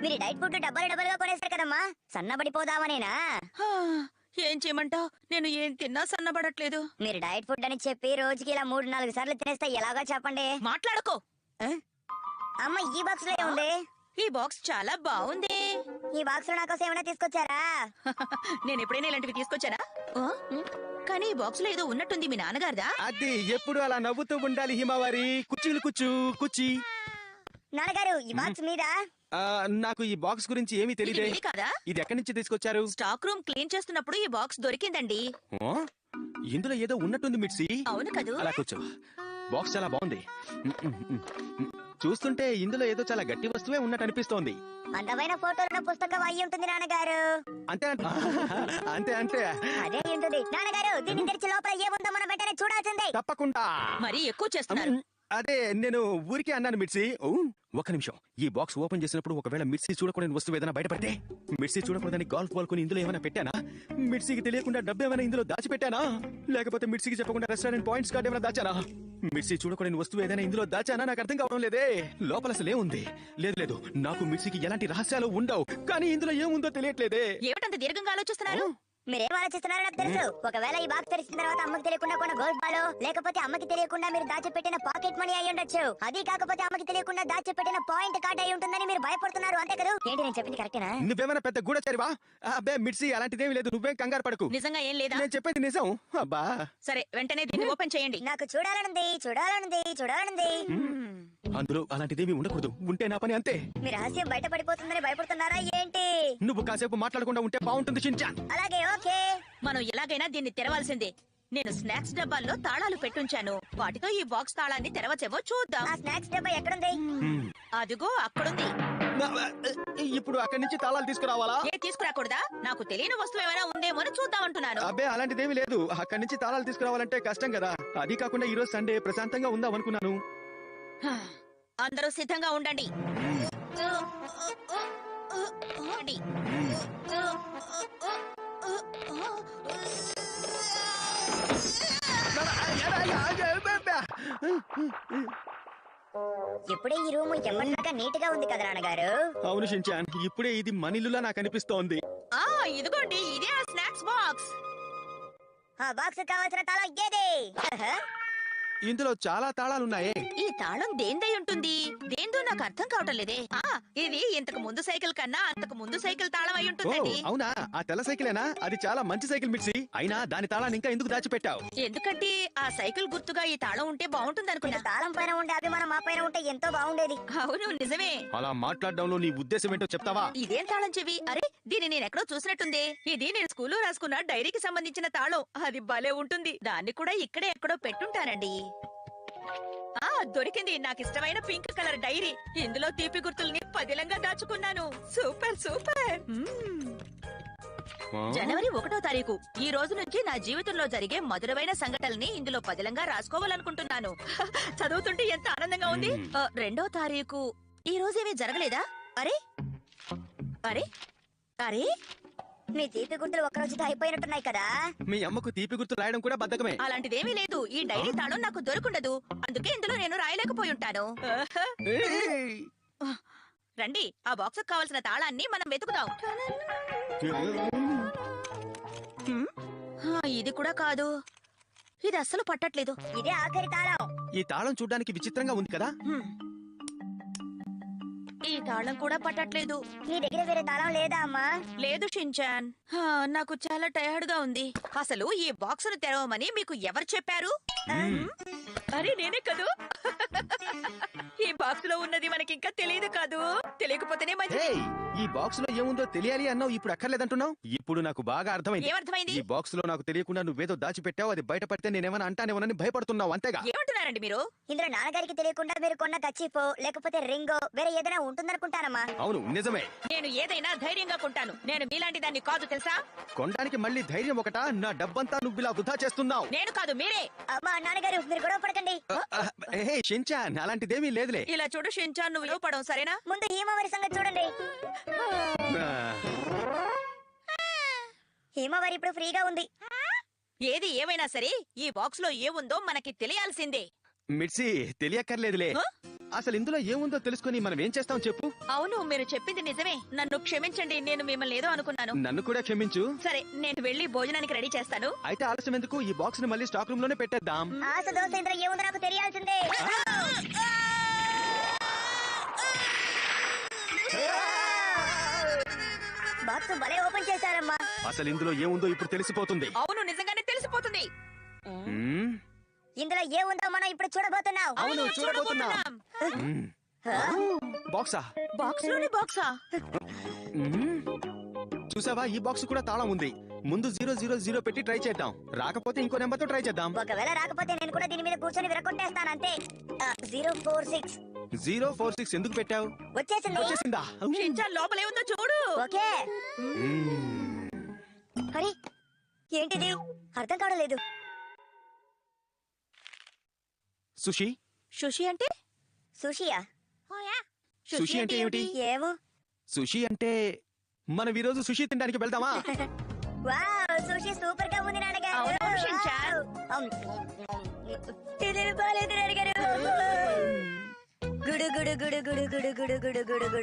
మీరు diet food డబ్బాలు డబ్బాలుగా కొనేస్తారు కదమ్మా, సన్నబడిపోదామనేనా? ఏం చేయమంటావు? నేను ఏం తిన్నా సన్నబడట్లేదు. మీరు డైట్ ఫుడ్ అని చెప్పి రోజుకి ఇలా 3-4 సార్లు తినేస్తే ఎలాగో చెప్పండి. మాట్లాడుకో. అమ్మ, ఈ బాక్స్ లో ఏముంది? ఈ బాక్స్ చాలా బాగుంది. ఈ బాక్స్ లో నాకోసం ఏమైనా తీసుకొచ్చారా? నేను ఎప్పుడైనా ఇలాంటివి తీసుకొచ్చానా? కానీ ఈ బాక్స్ లో ఏదో ఉన్నట్టుంది. మీ నాన్నగారిదా? అది ఎప్పుడు అలా నవ్వుతూ ఉండాలి హిమవారి. కుర్చీలు కుర్చీ. నాన్నగారు, ఈ బాక్స్ మీద. నాకు ఈ బాక్స్ గురించి ఏమీ తెలియదే. కదా? ఇది ఎక్కడి నుంచి తీసుకొచ్చారు? స్టాక్ రూమ్ క్లీన్ చేస్తున్నప్పుడు ఈ బాక్స్ దొరికిందండి. ఇందులో ఏదో ఉన్నట్టుంది మిర్చి. అవును కదూ? అలా కూర్చో. బాక్స్ చాలా బాగుంది. చూస్తుంటే ఇందులో ఏదో చాలా గట్టి వస్తువే ఉన్నట్టు అనిపిస్తోంది. అందమైన ఫోటోలున్న పుస్తకం అయ్యి ఉంటుంది నాన్నగారు. అంతే అంతే అదే ఉంటుంది నాన్నగారు. దీన్ని తెరిచి లోపల ఏముందో మనం వెంటనే చూడాల్సిందే. తప్పకుండా. మరి ఎక్కువ చేస్తున్నారు. అదే నేను ఊరికే అన్నాను మిర్చి. ఒక నిమిషం. ఈ బాక్స్ ఓపెన్ చేసినప్పుడు ఒకవేళ మిర్చి చూడకూడని వస్తువు ఏదైనా బయటపడితే? మిర్చి చూడకూడదని గాల్ఫ్ బాల్ కొని ఇందులో ఏమైనా పెట్టానా? మిర్చికి తెలియకుండా డబ్బు ఏమైనా ఇందులో దాచిపెట్టానా? లేకపోతే మిర్చికి చెప్పకుండా రెస్టారెంట్ పాయింట్స్ కార్డు ఏమైనా దాచానా? మిర్చి చూడకూడని వస్తువు ఏదైనా ఇందులో దాచానా? నాకు అర్థం కావడం లేదే. లోపల అసలు ఏముంది? లేదు, నాకు మిర్చికి ఎలాంటి రహస్యాలు ఉండవు. కానీ ఇందులో ఏముందో తెలియట్లేదే. ఏమిటంత దీర్ఘంగా ఆలోచిస్తున్నారు? మీరేం ఆలోచిస్తున్నారో నాకు తెలుసు. ఒకవేళ ఈ బాక్స్ తెరిచిన తర్వాత అమ్మకి తెలియకుండా కొన్న గోల్డ్ బాల్, లేకపోతే అమ్మకి తెలియకుండా మీరు దాచిపెట్టిన పాకెట్ మనీ అయి ఉండొచ్చు. అది కాకపోతే అమ్మకి తెలియకుండా దాచిపెట్టిన పాయింట్ కార్డ్ అయి ఉంటుందని మీరు భయపడుతున్నారు, అంతే కదా? ఏంటి నేను చెప్పింది కరెక్టేనా? నువ్వేమైనా పెద్ద గూఢచారివా? అబ్బే మిర్చి, అలాంటిదేమీ లేదు. నువ్వేం కంగారు పడకు. నిజంగా ఏం లేదా? నేను చెప్పేది నిజం. అబ్బా సరే, వెంటనే దీన్ని ఓపెన్ చేయండి. నాకు చూడాలనుంది. అందులో అలాంటిదేమీ ఉండకూడదు. ఉంటే నా పని అంతే. మీ రహస్యం బయట పడిపోతుందని భయపడుతున్నారా ఏంటి? నువ్వు కాసేపు మాట్లాడకుండా ఉంటే బాగుంటుంది షిన్చాన్. అలాగే, ఓకే. మనం ఎలాగైనా దీన్ని తెరవాల్సిందే. నేను స్నాక్స్ డబ్బాల్లో తాళాలు పెట్టుంచాను. వాటితో ఈ బాక్స్ తాళాన్ని తెరవచ్చేవో చూద్దాం. ఆ స్నాక్స్ డబ్బా ఎక్కడుంది? అదిగో అక్కడుంది. ఇప్పుడు అక్కడి నుంచి తాళాలు తీసుకురావాలా? ఏ తీసుకురాకూడదా? నాకు తెలియని వస్తువు ఏమైనా ఉందేమో అని చూద్దాం అంటున్నాను. అబ్బే అలాంటిదేమీ లేదు. అక్కడి నుంచి తాళాలు తీసుకురావాలంటే కష్టం కదా. అది కాకుండా ఈ రోజు సండే ప్రశాంతంగా ఉందాం అనుకున్నాను. అందరూ సిద్ధంగా ఉండండి. ఇప్పుడే ఈ రూమ్ ఎప్పటిదాకా నీట్ గా ఉంది కదా నాన్నగారు? అవును షిన్చాన్, ఇప్పుడే ఇది మనిల్లులా నాకు అనిపిస్తోంది. ఇదిగోండి, ఇదే ఆ స్నాక్స్ బాక్స్. ఆ బాక్స్ కావాల్సిన తాళం ఏది? ఇందులో చాలా తాళాలున్నాయే. ఈ తాళం దేందై ఉంటుంది? దేందో నాకు అర్థం కావటం లేదే. ఇది ఇంతకు ముందు సైకిల్ కన్నా అంతకు ముందు సైకిల్ తాళం అయి ఉంటుందండి. అవునా? ఆ తెల్ల సైకిలేనా? అది చాలా మంచి సైకిల్ మిర్చి. అయినా దాని తాళాన్ని ఇంకా ఎందుకు దాచిపెట్టావు? ఎందుకంటే ఆ సైకిల్ గుర్తుగా ఈ తాళం ఉంటే బాగుంటుంది అనుకున్నా. తాళం పైన ఉండే అభిమానం మా పైన ఉంటే ఎంతో బాగుండేది. అవును, నిజమే. అలా మాట్లాడడంలో నీ ఉద్దేశం ఏంటో చెప్తావా? ఇదేం తాళం చెవి? అరే, దీన్ని నేను ఎక్కడో చూసినట్టుంది. ఇది నేను స్కూల్లో రాసుకున్న డైరీకి సంబంధించిన తాళం. అది భలే ఉంటుంది. దాన్ని కూడా ఇక్కడే ఎక్కడో పెట్టుంటానండి. దొరికింది. నాకు ఇష్టమైన పింక్ కలర్ డైరీ. ఇందులో తీపి గుర్తుల్ని పదిలంగా దాచుకున్నాను. సూపర్. జనవరి 1వ తారీఖు. ఈ రోజు నుంచి నా జీవితంలో జరిగే మధురమైన సంఘటనల్ని ఇందులో పదిలంగా రాసుకోవాలనుకుంటున్నాను. చదువుతుంటే ఎంత ఆనందంగా ఉంది. 2వ తారీఖు. ఈ రోజు ఏమీ జరగలేదా? అరే మీ తీపి గుర్తులు ఒక్కరోజుతో అయిపోయినట్టున్నాయి కదా? మీ అమ్మకు తీపి గుర్తు రాయడం కూడా బద్ధకమే. అలాంటిదేమీ లేదు. ఈ డైరీ తాళం నాకు దొరకుండదు. అందుకే ఇందులో నేను రాయలేకపోయి ఉంటాను. రండి, ఆ బాక్స్ కావాల్సిన తాళాన్ని మనం వెతుకుదాం. ఇది కూడా కాదు. ఇది అస్సలు పట్టట్లేదు. ఇదే ఆఖరి తాళం. ఈ తాళం చూడ్డానికి విచిత్రంగా ఉంది కదా? ఈ తాళం కూడా పట్టట్లేదు. నీ దగ్గర వేరే తాళం లేదా అమ్మా? లేదు షిన్చాన్, నాకు చాలా టయర్డ్ గా ఉంది. అసలు ఈ బాక్స్ ను తెరవమని మీకు ఎవరు చెప్పారు? అరే, నేనే కదూ. ఈ బాక్స్ లో ఉన్నది మనకి ఇంకా తెలియదు కాదు. తెలియకపోతేనే మంచిది. ఈ బాక్స్ లో ఏముందో తెలియాలి అన్నావు, ఇప్పుడు అక్కర్లేదంటున్నావు. ఇప్పుడు నాకు బాగా అర్థమైంది. ఏమర్థమైంది? ఈ బాక్స్ లో నాకు తెలియకుండా నువ్వేదో దాచిపెట్టావు. అది బయటపడితే నేనేమన్నా అంటానేమోనని భయపడుతున్నావు, అంతేగా? ఏమంటున్నారండి మీరు? ఇందులో నాన్నగారికి తెలియకుండా మీరు కొన్న కచ్చిపో లేకపోతే రింగో వేరే ఏదైనా ఉంటుందనుకుంటానమ్మా. అవును, నిజమే. నేను ఏదైనా ధైర్యంగా కొంటాను. నేను మీలాంటి దాన్ని కాదు, తెలుసా? కొనడానికి మళ్ళీ ధైర్యం ఒకటా? నా డబ్బంతా నువ్వు ఇలా వృధా చేస్తున్నావు. నేను కాదు, మీరే. అమ్మా, నాన్నగారు మీరు గొడవ పడకండి. షిన్చాన్, అలాంటిదేమీ లేదులే. ఇలా చూడు షిన్చాన్, నువ్వు పడవు, సరేనా? ముందు హేమవరి సంగతి చూడండి. హేమవరి ఇప్పుడు ఫ్రీగా ఉంది. ఏది ఏమైనా సరే ఈ బాక్స్ లో ఏముందో మనకి తెలియాల్సిందే. మిర్చి, తెలియక్కర్లేదులే. అసలు ఇందులో ఏముందో తెలుసుకొని మనం ఏం చేస్తాం చెప్పు. అవును, మీరు చెప్పింది నిజమే. నన్ను క్షమించండి, నేను మిమ్మల్ని ఏదో అనుకున్నాను. నన్ను కూడా క్షమించు. సరే, నేను వెళ్ళి భోజనానికి రెడీ చేస్తాను. అయితే ఆలస్యం ఎందుకు, ఈ బాక్స్ ని మళ్ళీ స్టాక్ రూమ్ లోనే పెట్టేద్దాం. ఆశ దోశ ఇందులో ఏముందో నాకు తెలియాల్సిందే. బాక్స్ భలే ఓపెన్ చేశారమ్మా. అసలు ఇందులో ఏముందో ఇప్పుడు తెలిసిపోతుంది. అవును, నిజంగానే తెలిసిపోతుంది. మ్మ్. ఇందులో ఏముందో మనం ఇప్పుడు చూడబోతున్నాం. అవును, చూడబోతున్నాం. మ్మ్. బాక్సా? బాక్స్ లోని బాక్సా? మ్మ్. చూసావా, ఈ బాక్స్ కూడా తాళం ఉంది. ముందు 000 పెట్టి ట్రై చేద్దాం. రాకపోతే ఇంకో నెంబర్ తో ట్రై చేద్దాం. ఒకవేళ రాకపోతే నేను కూడా దీని మీద కూర్చొని విరగొట్టేస్తాను అంతే. 046 046 ఎందుకు పెట్టావు? వచ్చేసింది. వచ్చేసిందా? షించాన్ లోపలే ఉందో చూడు. ఓకే. మ్మ్. అరే ఏంటిది అర్థం కావట్లేదు. సుషి. సుషి అంటే? సుషియా? సుషి అంటే ఏమిటి? ఏమో. సుషి అంటే మనం ఈ రోజు సుషి తినడానికి వెళ్దామా? వావ్, సుషి సూపర్ గా ఉంది నాన్నగారు. అవును, షించాన్. ఇది బాలేదు నాన్నగారు. గుడు గుడు గుడు గుడు గుడు గుడు గుడు గుడు గుడు